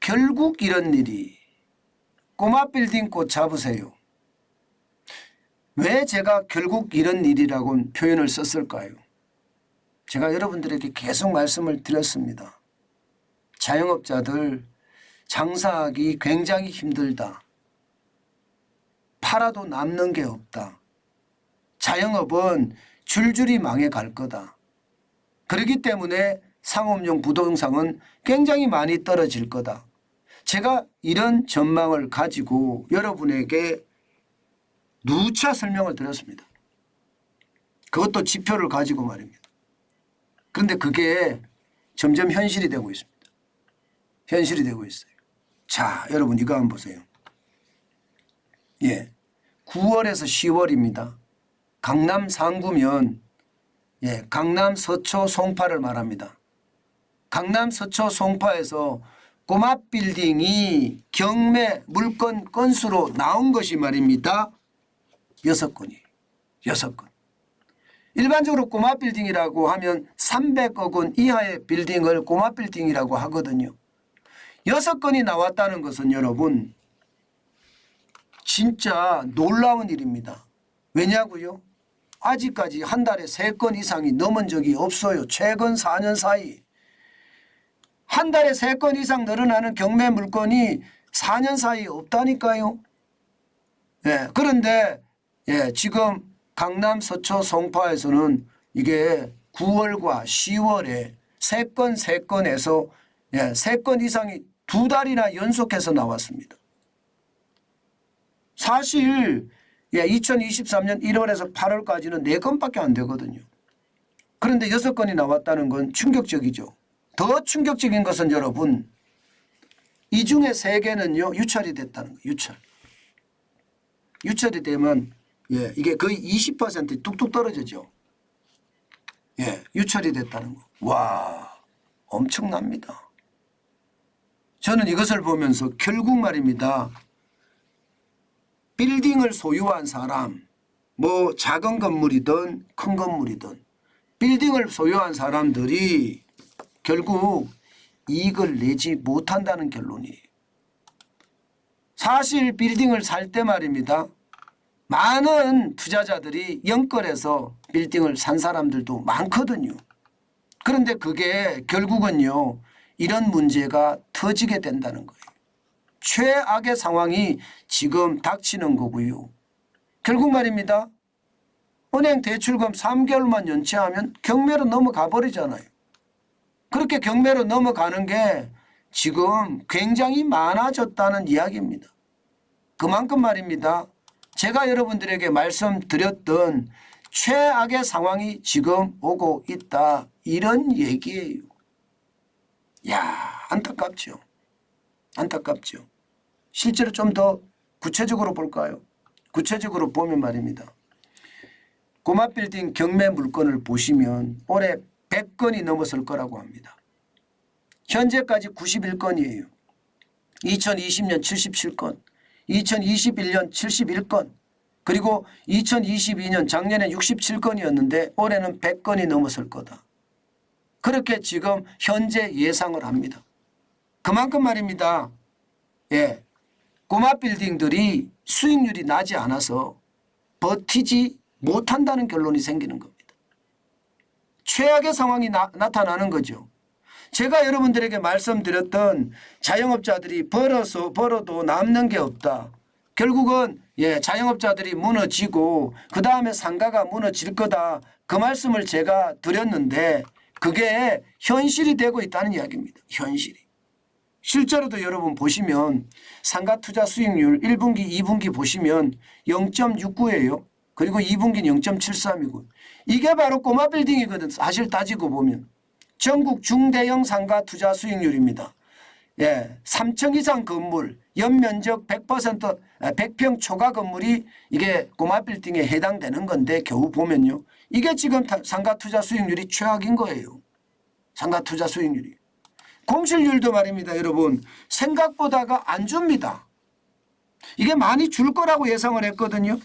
결국 이런 일이 꼬마 빌딩 꽃 잡으세요. 왜 제가 결국 이런 일이라고 표현을 썼을까요? 제가 여러분들에게 계속 말씀을 드렸습니다. 자영업자들 장사하기 굉장히 힘들다. 팔아도 남는 게 없다. 자영업은 줄줄이 망해갈 거다. 그렇기 때문에 상업용 부동산은 굉장히 많이 떨어질 거다. 제가 이런 전망을 가지고 여러분에게 누차 설명을 드렸습니다. 그것도 지표를 가지고 말입니다. 그런데 그게 점점 현실이 되고 있습니다. 현실이 되고 있어요. 자, 여러분 이거 한번 보세요. 예, 9월에서 10월입니다. 강남 상구면 강남 서초 송파를 말합니다. 강남 서초 송파에서 꼬마 빌딩이 경매 물건 건수로 나온 것이 말입니다. 6건이. 6건. 일반적으로 꼬마 빌딩이라고 하면 300억 원 이하의 빌딩을 꼬마 빌딩이라고 하거든요. 6건이 나왔다는 것은 여러분 진짜 놀라운 일입니다. 왜냐고요? 아직까지 한 달에 3건 이상이 넘은 적이 없어요. 최근 4년 사이. 한 달에 3건 이상 늘어나는 경매 물건이 4년 사이 없다니까요. 그런데 지금 강남 서초 송파에서는 이게 9월과 10월에 3건에서 3건 이상이 2달이나 연속해서 나왔습니다. 사실 2023년 1월에서 8월까지는 4건밖에 안 되거든요. 그런데 6건이 나왔다는 건 충격적이죠. 더 충격적인 것은 여러분 이 중에 3개는요 유찰이 됐다는 거예요. 유찰이 되면 이게 거의 20% 뚝뚝 떨어지죠. 유찰이 됐다는 거. 와, 엄청납니다. 저는 이것을 보면서 결국 말입니다. 빌딩을 소유한 사람, 뭐 작은 건물이든 큰 건물이든 빌딩을 소유한 사람들이 결국 이익을 내지 못한다는 결론이에요. 사실 빌딩을 살 때 말입니다. 많은 투자자들이 영끌해서 빌딩을 산 사람들도 많거든요. 그런데 그게 결국은요. 이런 문제가 터지게 된다는 거예요. 최악의 상황이 지금 닥치는 거고요. 결국 말입니다. 은행 대출금 3개월만 연체하면 경매로 넘어가 버리잖아요. 그렇게 경매로 넘어가는 게 지금 굉장히 많아졌다는 이야기입니다. 그만큼 말입니다. 제가 여러분들에게 말씀드렸던 최악의 상황이 지금 오고 있다. 이런 얘기예요. 야, 안타깝죠. 안타깝죠. 실제로 좀 더 구체적으로 볼까요? 구체적으로 보면 말입니다. 꼬마 빌딩 경매 물건을 보시면 올해 100건이 넘었을 거라고 합니다. 현재까지 91건이에요. 2020년 77건, 2021년 71건, 그리고 2022년 작년에 67건이었는데 올해는 100건이 넘었을 거다. 그렇게 지금 현재 예상을 합니다. 그만큼 말입니다. 꼬마 빌딩들이 수익률이 나지 않아서 버티지 못한다는 결론이 생기는 겁니다. 최악의 상황이 나타나는 거죠. 제가 여러분들에게 말씀드렸던 자영업자들이 벌어도 남는 게 없다. 결국은 자영업자들이 무너지고 그 다음에 상가가 무너질 거다. 그 말씀을 제가 드렸는데 그게 현실이 되고 있다는 이야기입니다. 현실이. 실제로도 여러분 보시면 상가 투자 수익률 1분기, 2분기 보시면 0.69예요. 그리고 2분기는 0.73이고 이게 바로 꼬마 빌딩이거든. 사실 따지고 보면. 전국 중대형 상가 투자 수익률입니다. 3층 이상 건물, 연면적 100%, 100평 초과 건물이 이게 꼬마 빌딩에 해당되는 건데 겨우 보면요. 이게 지금 상가 투자 수익률이 최악인 거예요. 상가 투자 수익률이. 공실률도 말입니다. 여러분 생각보다가 안 줍니다. 이게 많이 줄 거라고 예상을 했거든요.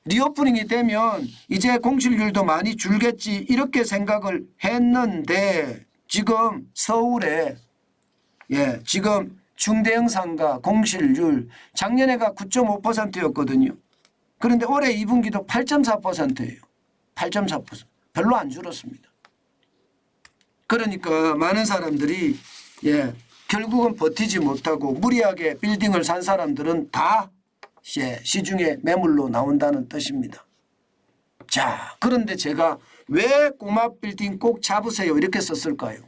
리오프닝이 되면 이제 공실률도 많이 줄겠지 이렇게 생각을 했는데 지금 서울에 예, 지금 중대형 상가 공실률 작년에가 9.5%였거든요. 그런데 올해 2분기도 8.4%예요. 8.4%. 별로 안 줄었습니다. 그러니까 많은 사람들이 예, 결국은 버티지 못하고 무리하게 빌딩을 산 사람들은 다 시중에 매물로 나온다는 뜻입니다. 자, 그런데 제가 왜 꼬마 빌딩 꼭 잡으세요 이렇게 썼을까요?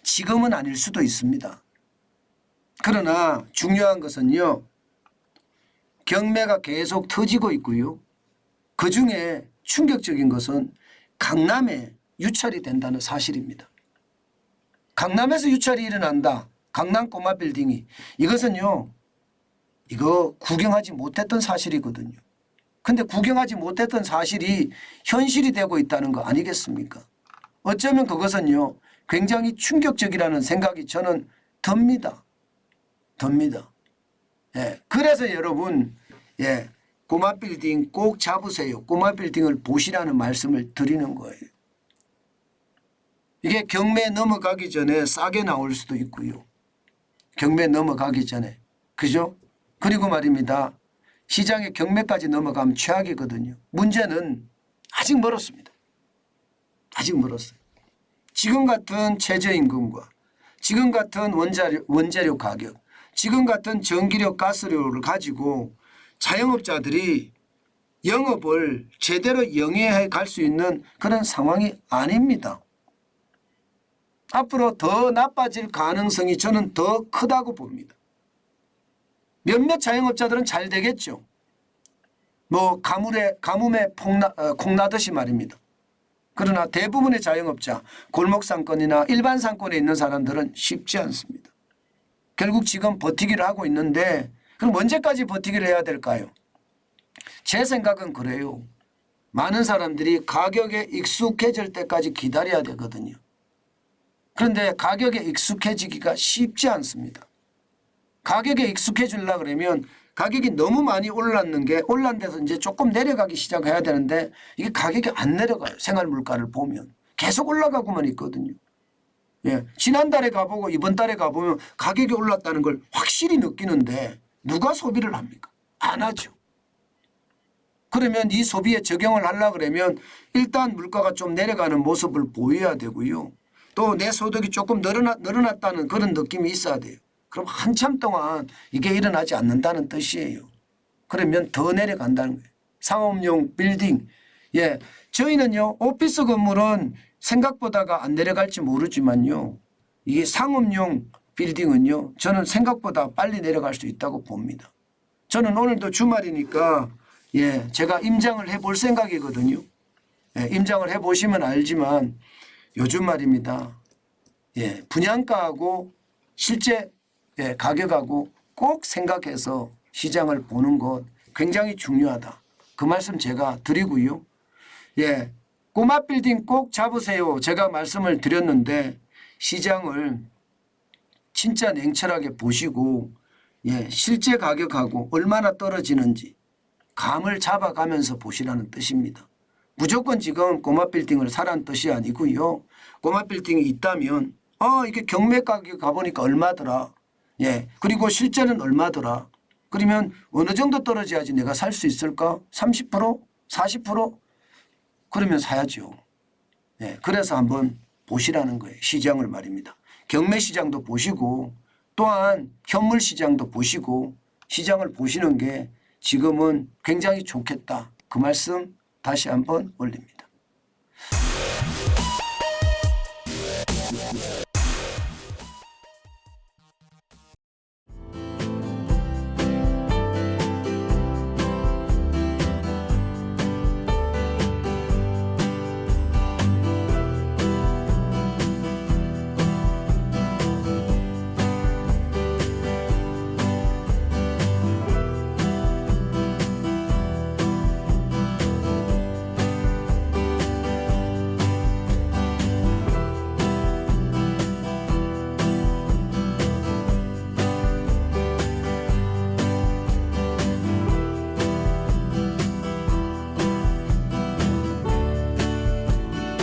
지금은 아닐 수도 있습니다. 그러나 중요한 것은요. 경매가 계속 터지고 있고요. 그중에 충격적인 것은 강남에 유찰이 된다는 사실입니다. 강남에서 유찰이 일어난다. 강남 꼬마 빌딩이. 이것은요. 이거 구경하지 못했던 사실이거든요. 근데 구경하지 못했던 사실이 현실이 되고 있다는 거 아니겠습니까? 어쩌면 그것은요. 굉장히 충격적이라는 생각이 저는 듭니다. 예. 그래서 여러분 예. 꼬마 빌딩 꼭 잡으세요. 꼬마 빌딩을 보시라는 말씀을 드리는 거예요. 이게 경매 넘어가기 전에 싸게 나올 수도 있고요. 경매 넘어가기 전에. 그죠? 그리고 말입니다. 시장에 경매까지 넘어가면 최악이거든요. 문제는 아직 멀었습니다. 아직 멀었어요. 지금 같은 최저임금과 지금 같은 원재료 가격, 지금 같은 전기료, 가스료를 가지고 자영업자들이 영업을 제대로 영위해 갈 수 있는 그런 상황이 아닙니다. 앞으로 더 나빠질 가능성이 저는 더 크다고 봅니다. 몇몇 자영업자들은 잘 되겠죠. 뭐 가뭄에 콩나듯이 말입니다. 그러나 대부분의 자영업자, 골목상권이나 일반 상권에 있는 사람들은 쉽지 않습니다. 결국 지금 버티기를 하고 있는데 그럼 언제까지 버티기를 해야 될까요? 제 생각은 그래요. 많은 사람들이 가격에 익숙해질 때까지 기다려야 되거든요. 그런데 가격에 익숙해지기가 쉽지 않습니다. 가격에 익숙해지려고 그러면 가격이 너무 많이 올랐는 게 올란 데서 이제 조금 내려가기 시작해야 되는데 이게 가격이 안 내려가요. 생활물가를 보면. 계속 올라가고만 있거든요. 예, 지난달에 가보고 이번 달에 가보면 가격이 올랐다는 걸 확실히 느끼는데 누가 소비를 합니까? 안 하죠. 그러면 이 소비에 적용을 하려고 그러면 일단 물가가 좀 내려가는 모습을 보여야 되고요. 또 내 소득이 조금 늘어났다는 그런 느낌이 있어야 돼요. 그럼 한참 동안 이게 일어나지 않는다는 뜻이에요. 그러면 더 내려간다는 거예요. 상업용 빌딩. 예, 저희는요 오피스 건물은 생각보다가 안 내려갈지 모르지만요. 이게 상업용 빌딩은요. 저는 생각보다 빨리 내려갈 수 있다고 봅니다. 저는 오늘도 주말이니까 예, 제가 임장을 해볼 생각이거든요. 예, 임장을 해보시면 알지만 요즘 말입니다. 예, 분양가하고 실제 예, 가격하고 꼭 생각해서 시장을 보는 것 굉장히 중요하다. 그 말씀 제가 드리고요. 예, 꼬마 빌딩 꼭 잡으세요. 제가 말씀을 드렸는데 시장을 진짜 냉철하게 보시고 예, 실제 가격하고 얼마나 떨어지는지 감을 잡아가면서 보시라는 뜻입니다. 무조건 지금 꼬마 빌딩을 사라는 뜻이 아니고요. 꼬마 빌딩이 있다면 이게 경매 가격 가보니까 얼마더라. 예, 그리고 실제는 얼마더라. 그러면 어느 정도 떨어져야지 내가 살 수 있을까? 30%? 40%? 그러면 사야죠. 예, 그래서 한번 보시라는 거예요. 시장을 말입니다. 경매 시장도 보시고 또한 현물 시장도 보시고 시장을 보시는 게 지금은 굉장히 좋겠다. 그 말씀 다시 한번 올립니다.